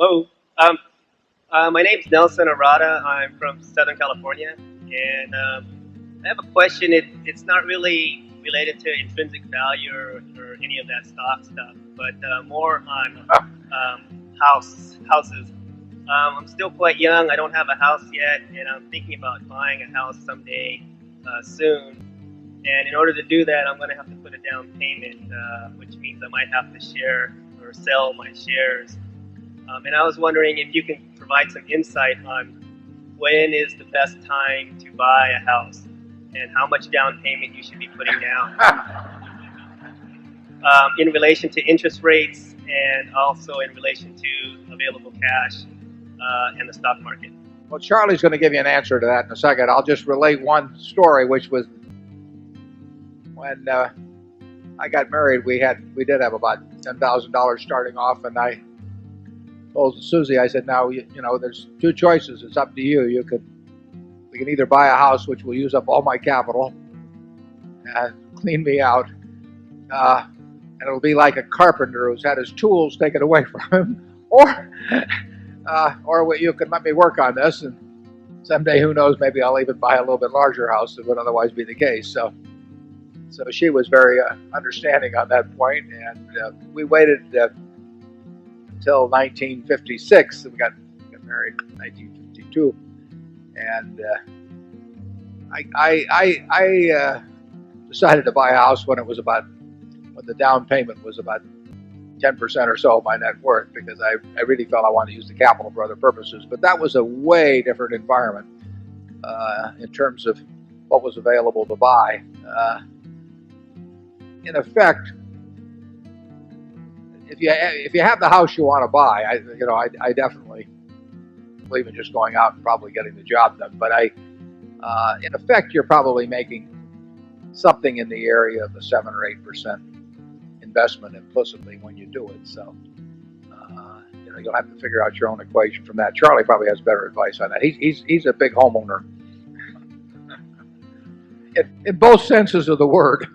Hello. Um, my name's Nelson Arata. I'm from Southern California, and I have a question. It's not really related to intrinsic value or any of that stock stuff, but more on houses. I'm still quite young. I don't have a house yet, and I'm thinking about buying a house someday soon. And in order to do that, I'm going to have to put a down payment, which means I might have to share or sell my shares. And I was wondering if you can provide some insight on when is the best time to buy a house and how much down payment you should be putting down in relation to interest rates and also in relation to available cash and the stock market. Well, Charlie's going to give you an answer to that in a second. I'll just relate one story, which was when I got married. We did have about $10,000 starting off, and I told Susie, I said, now, you know, there's two choices. It's up to you. We can either buy a house, which will use up all my capital and clean me out, and it'll be like a carpenter who's had his tools taken away from him, or you can let me work on this, and someday, who knows, maybe I'll even buy a little bit larger house than would otherwise be the case. So she was very understanding on that point, and we waited until 1956. We got married in 1952, and I decided to buy a house when the down payment was about 10% or so of my net worth, because I really felt I wanted to use the capital for other purposes. But that was a way different environment in terms of what was available to buy. In effect, if you have the house you want to buy, I definitely believe in just going out and probably getting the job done. But in effect, you're probably making something in the area of the 7 or 8% investment implicitly when you do it. So you'll have to figure out your own equation from that. Charlie probably has better advice on that. He's a big homeowner in both senses of the word.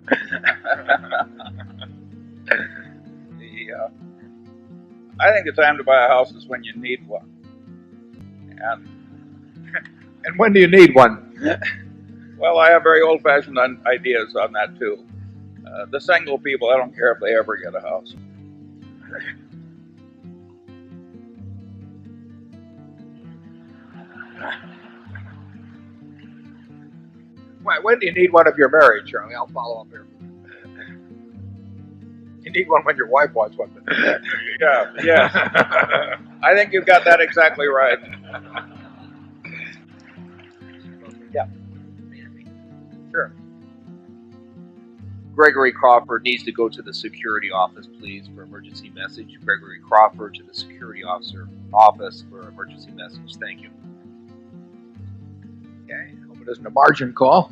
I think the time to buy a house is when you need one. And when do you need one? Well, I have very old-fashioned ideas on that too. The single people, I don't care if they ever get a house. When do you need one if you're married, Charlie? I'll follow up here. You need one when your wife wants one. Yeah. I think you've got that exactly right. Yeah. Sure. Gregory Crawford needs to go to the security office, please, for emergency message. Gregory Crawford to the security office for emergency message. Thank you. Okay. Hope it isn't a margin call.